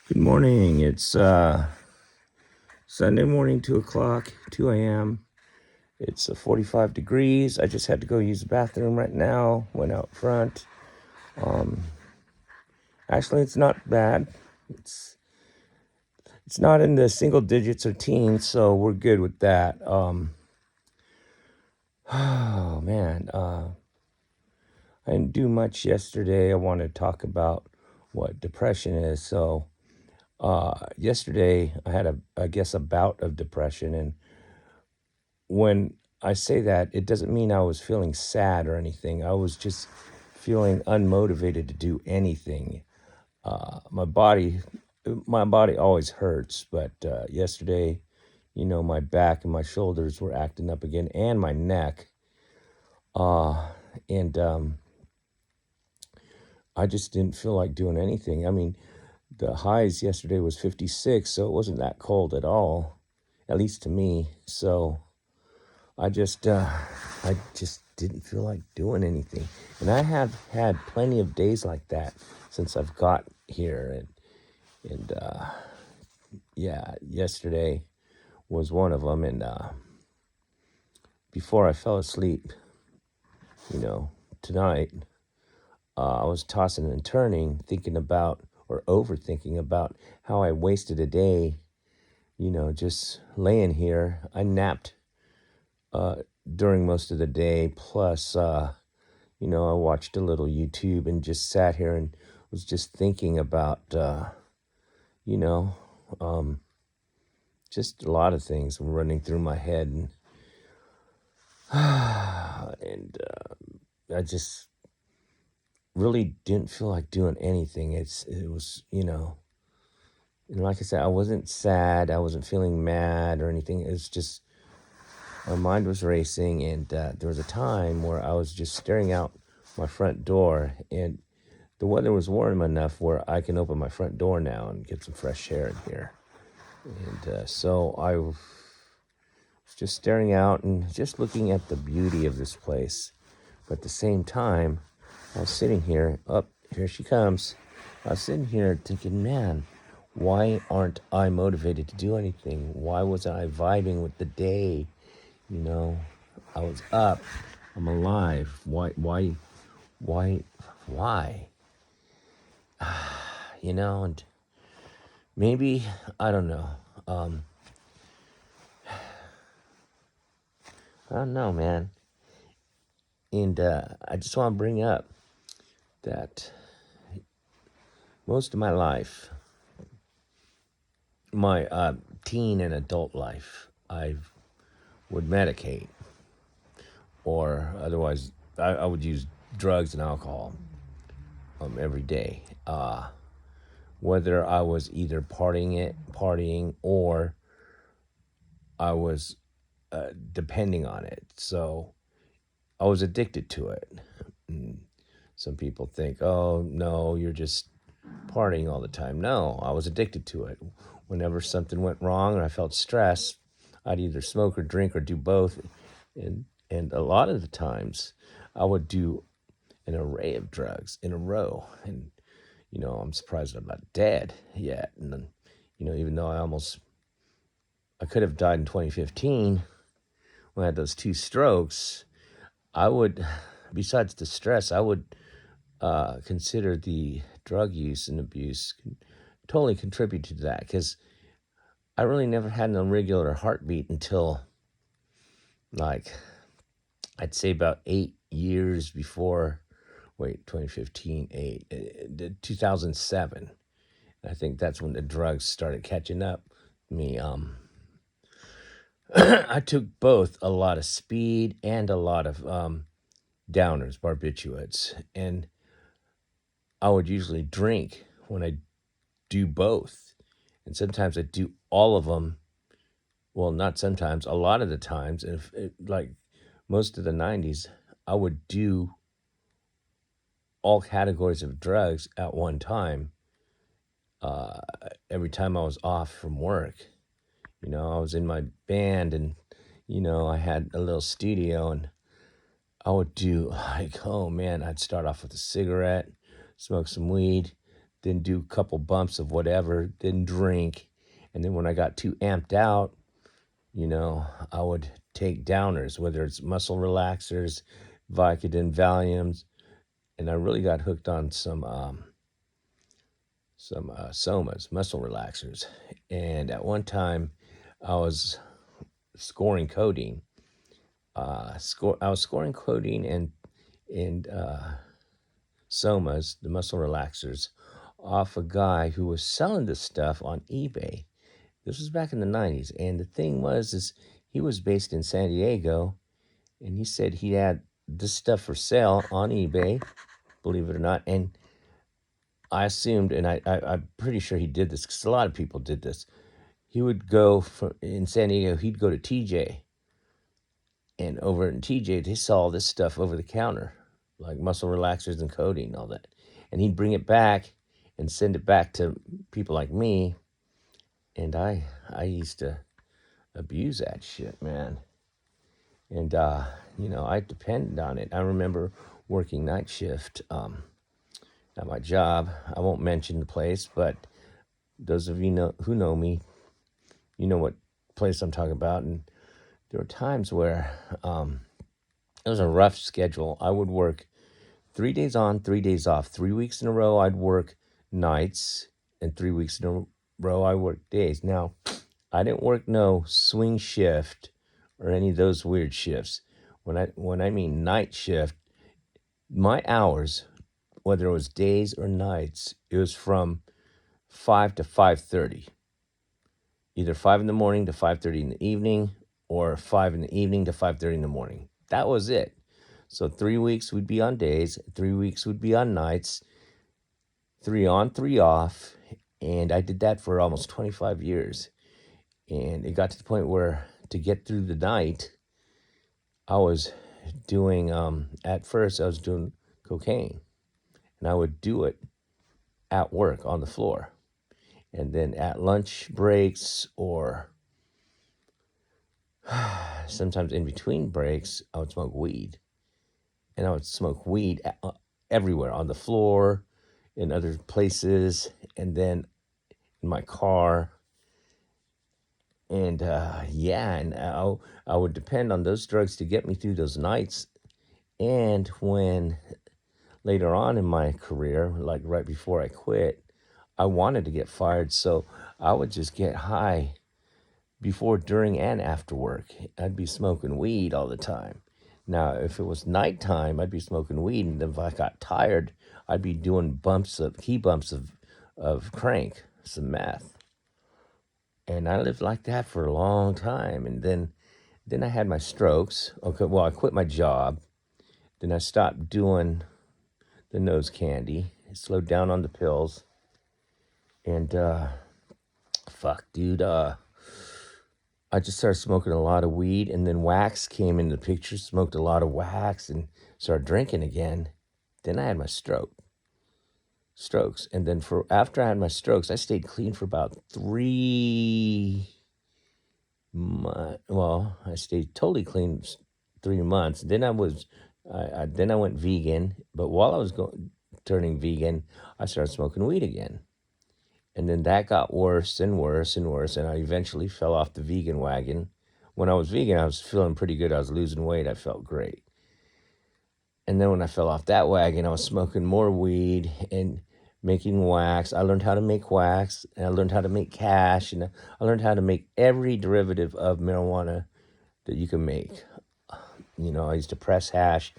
Good morning. It's Sunday morning, 2 o'clock, 2 a.m. It's 45 degrees. I just had to go use the bathroom right now. Went out front. Um, Actually, it's not bad. It's it's not in the single digits or teens, so we're good with that. Oh man, I didn't do much yesterday. I want to talk about what depression is. So yesterday I had I guess, a bout of depression, and when I say that, it doesn't mean I was feeling sad or anything. I was just feeling unmotivated to do anything. My body always hurts, but yesterday, my back and my shoulders were acting up again, and my neck. Uh, and I just didn't feel like doing anything. I mean, the highs yesterday was 56, so it wasn't that cold at all, at least to me. So I just didn't feel like doing anything, and I have had plenty of days like that since I've got here, and yeah, yesterday was one of them, and before I fell asleep, you know, tonight, I was tossing and turning, thinking about or overthinking about how I wasted a day, just laying here. I napped uh, during most of the day, plus. I watched a little YouTube and just sat here and was just thinking about, you know, um, just a lot of things running through my head, and I just really didn't feel like doing anything. It was, and like I said, I wasn't sad, I wasn't feeling mad or anything. It was just my mind was racing, and there was a time where I was just staring out my front door, and the weather was warm enough where I can open my front door now and get some fresh air in here. And so I was just staring out and just looking at the beauty of this place. But at the same time, I was sitting here, here she comes. I was sitting here thinking, man, why aren't I motivated to do anything? Why wasn't I vibing with the day? You know, I was up, I'm alive. Why? And maybe, I don't know. Um, I don't know, man. And I just want to bring up that most of my life, my teen and adult life, I would medicate, or otherwise, I would use drugs and alcohol every day. Whether I was either partying, or I was depending on it. So I was addicted to it. And some people think, oh, no, you're just partying all the time. No, I was addicted to it. Whenever something went wrong or I felt stress, I'd either smoke or drink or do both. And a lot of the times I would do an array of drugs in a row. And, I'm surprised I'm not dead yet. And then, even though I could have died in 2015 when I had those two strokes, I would, besides the stress, I would consider the drug use and abuse totally contribute to that, because I really never had an irregular heartbeat until, like, I'd say about 8 years before, 2015, 2007. I think that's when the drugs started catching up with me. I took both a lot of speed and a lot of downers, barbiturates, and I would usually drink when I do both. And sometimes I do all of them. Well, not sometimes, a lot of the times. If like most of the 90s, I would do all categories of drugs at one time. Uh, every time I was off from work, I was in my band, and, I had a little studio, and I would do, like, oh man, I'd start off with a cigarette, smoke some weed, then do a couple bumps of whatever, then drink. And then when I got too amped out, I would take downers, whether it's muscle relaxers, Vicodin, Valiums, and I really got hooked on some Somas, muscle relaxers. And at one time, I was scoring codeine. I was scoring codeine and Somas, the muscle relaxers, off a guy who was selling this stuff on eBay. This was back in the 90s. And the thing is he was based in San Diego, and he said he had this stuff for sale on eBay, believe it or not. And I assumed, and I'm pretty sure he did this because a lot of people did this. He would go in San Diego, he'd go to TJ. And over in TJ, they saw all this stuff over the counter, like muscle relaxers and codeine and all that. And he'd bring it back and send it back to people like me. And I used to abuse that shit, man. And, I depended on it. I remember working night shift at my job. I won't mention the place, but those of you who know me, you know what place I'm talking about. And there were times where it was a rough schedule. I would work 3 days on, 3 days off. 3 weeks in a row, I'd work nights, and 3 weeks in a row, I worked days. Now, I didn't work no swing shift or any of those weird shifts. When I mean night shift, my hours, whether it was days or nights, it was from 5 to 5:30. Either 5 in the morning to 5:30 in the evening, or 5 in the evening to 5:30 in the morning. That was it. So 3 weeks would be on days, 3 weeks would be on nights, 3 on, 3 off. And I did that for almost 25 years. And it got to the point where to get through the night, I was doing, at first I was doing cocaine. And I would do it at work on the floor. And then at lunch breaks, or sometimes in between breaks, I would smoke weed. And I would smoke weed everywhere, on the floor, in other places, and then in my car. And and I would depend on those drugs to get me through those nights. And when later on in my career, like right before I quit, I wanted to get fired, so I would just get high before, during, and after work. I'd be smoking weed all the time. Now, if it was nighttime, I'd be smoking weed, and then if I got tired, I'd be doing key bumps of crank, some meth. And I lived like that for a long time. And then I had my strokes. Okay, well, I quit my job. Then I stopped doing the nose candy. I slowed down on the pills. And fuck, dude, I just started smoking a lot of weed, and then wax came into the picture. Smoked a lot of wax and started drinking again. Then I had my strokes. And then after I had my strokes, I stayed clean for about 3 months. Well, I stayed totally clean 3 months. Then I went vegan. But while I was turning vegan, I started smoking weed again. And then that got worse and worse and worse, and I eventually fell off the vegan wagon. When I was vegan, I was feeling pretty good. I was losing weight. I felt great. And then when I fell off that wagon, I was smoking more weed and making wax. I learned how to make wax, and I learned how to make cash, and I learned how to make every derivative of marijuana that you can make. I used to press hash,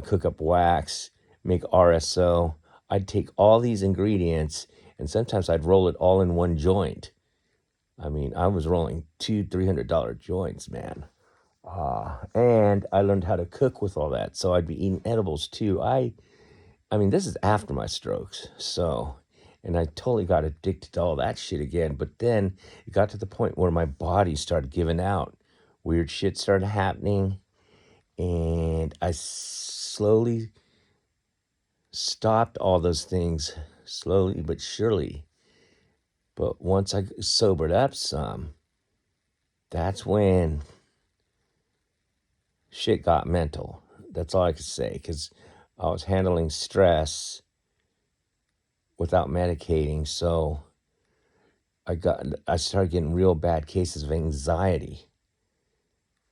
cook up wax, make RSO. I'd take all these ingredients, and sometimes I'd roll it all in one joint. I mean, I was rolling $200-$300 joints, man. And I learned how to cook with all that. So I'd be eating edibles too. I mean, this is after my strokes. And I totally got addicted to all that shit again. But then it got to the point where my body started giving out. Weird shit started happening. And I slowly stopped all those things, slowly but surely. But once I sobered up some, that's when shit got mental. That's all I could say, because I was handling stress without medicating. So I started getting real bad cases of anxiety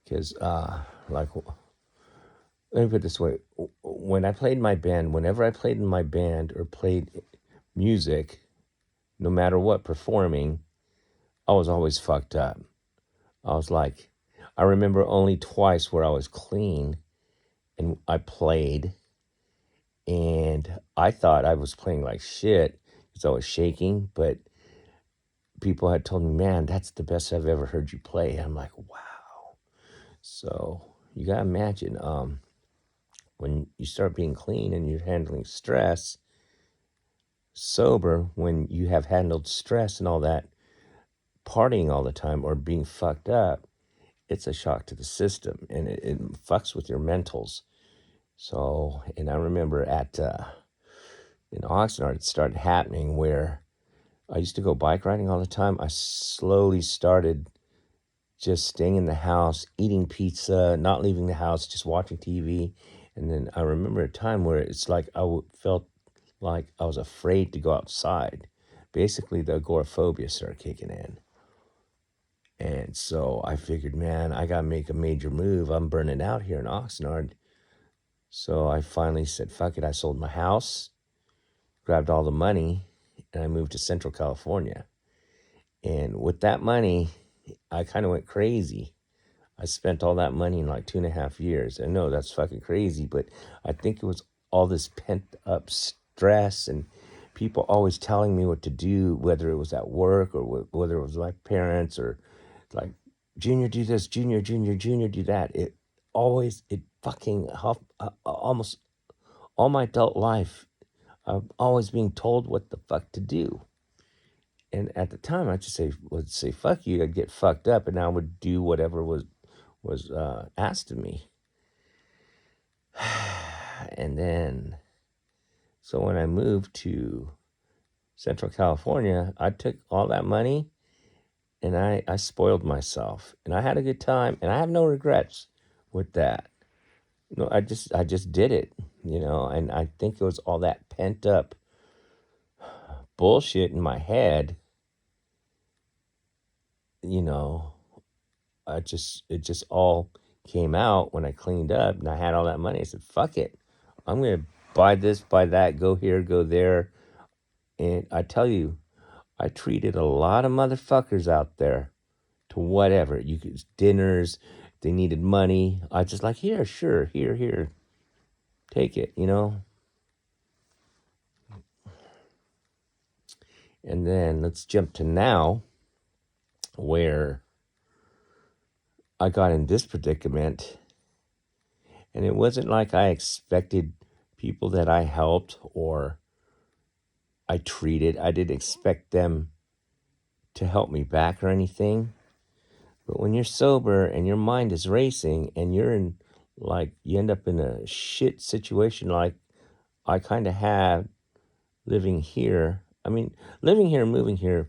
because, like, let me put it this way: when I played my band, whenever I played in my band or played music, no matter what, performing, I was always fucked up. I was like, I remember only twice where I was clean and I played, and I thought I was playing like shit because I was shaking, but people had told me, man, that's the best I've ever heard you play. I'm like, wow. So you gotta imagine, when you start being clean and you're handling stress, sober, when you have handled stress and all that, partying all the time or being fucked up, it's a shock to the system and it fucks with your mentals. So, and I remember in Oxnard, it started happening where I used to go bike riding all the time. I slowly started just staying in the house, eating pizza, not leaving the house, just watching TV. And then I remember a time where it's like felt like I was afraid to go outside. Basically, the agoraphobia started kicking in. And so I figured, man, I got to make a major move. I'm burning out here in Oxnard. So I finally said, fuck it. I sold my house, grabbed all the money, and I moved to Central California. And with that money, I kind of went crazy. I spent all that money in like 2.5 years. I know that's fucking crazy, but I think it was all this pent up stress and people always telling me what to do, whether it was at work or whether it was my parents or like, Junior, do this, Junior, do that. It fucking almost all my adult life, I'm always being told what the fuck to do. And at the time, I just would say fuck you. I'd get fucked up, and I would do whatever was asked of me. And then, so when I moved to Central California, I took all that money and I spoiled myself, and I had a good time, and I have no regrets with that. No, I just did it, and I think it was all that pent up bullshit in my head, you know. It just all came out when I cleaned up and I had all that money. I said, fuck it. I'm going to buy this, buy that, go here, go there. And I tell you, I treated a lot of motherfuckers out there to whatever. You could dinners, they needed money. I just like, here, sure, here, take it, And then let's jump to now where I got in this predicament. And it wasn't like I expected people that I helped or I treated. I didn't expect them to help me back or anything. But when you're sober and your mind is racing and you're in, like, you end up in a shit situation like I kind of had living here. I mean, living here, moving here,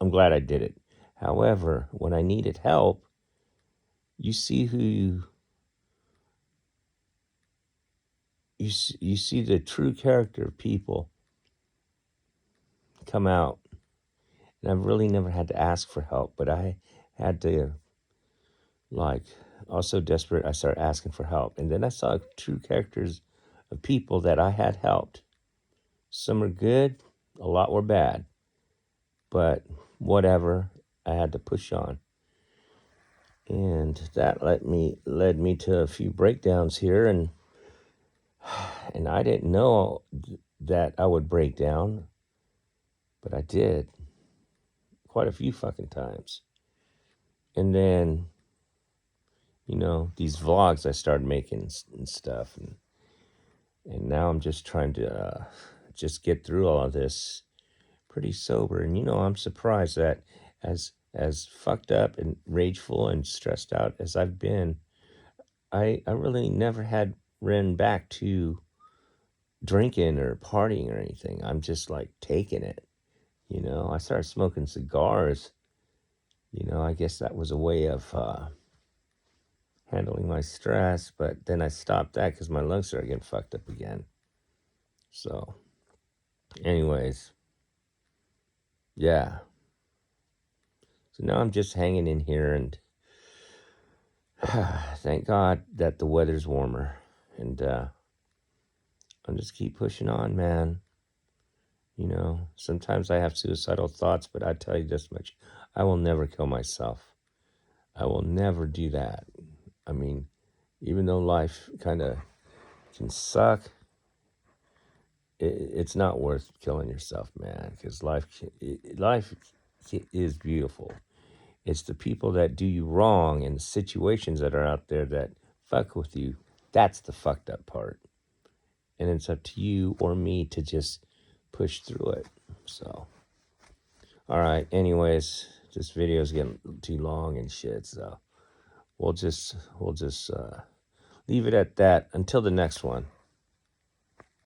I'm glad I did it. However, when I needed help, you see who you see the true character of people come out. And I've really never had to ask for help, but I had to, like, I was so desperate, I started asking for help. And then I saw true characters of people that I had helped. Some are good, a lot were bad, but whatever, I had to push on. And that led me to a few breakdowns here, and I didn't know that I would break down, but I did quite a few fucking times. And then, these vlogs I started making and stuff, and now I'm just trying to just get through all of this pretty sober. And I'm surprised that as fucked up and rageful and stressed out as I've been, I really never had ran back to drinking or partying or anything. I'm just like taking it. I started smoking cigars. I guess that was a way of handling my stress, but then I stopped that because my lungs started getting fucked up again. So Anyways, yeah. So now I'm just hanging in here, and thank God that the weather's warmer. And I'll just keep pushing on, man. Sometimes I have suicidal thoughts, but I tell you this much: I will never kill myself. I will never do that. I mean, even though life kind of can suck, it's not worth killing yourself, man, because life is beautiful. It's the people that do you wrong and the situations that are out there that fuck with you. That's the fucked up part. And it's up to you or me to just push through it. So, all right. Anyways, this video is getting too long and shit. So we'll just leave it at that until the next one.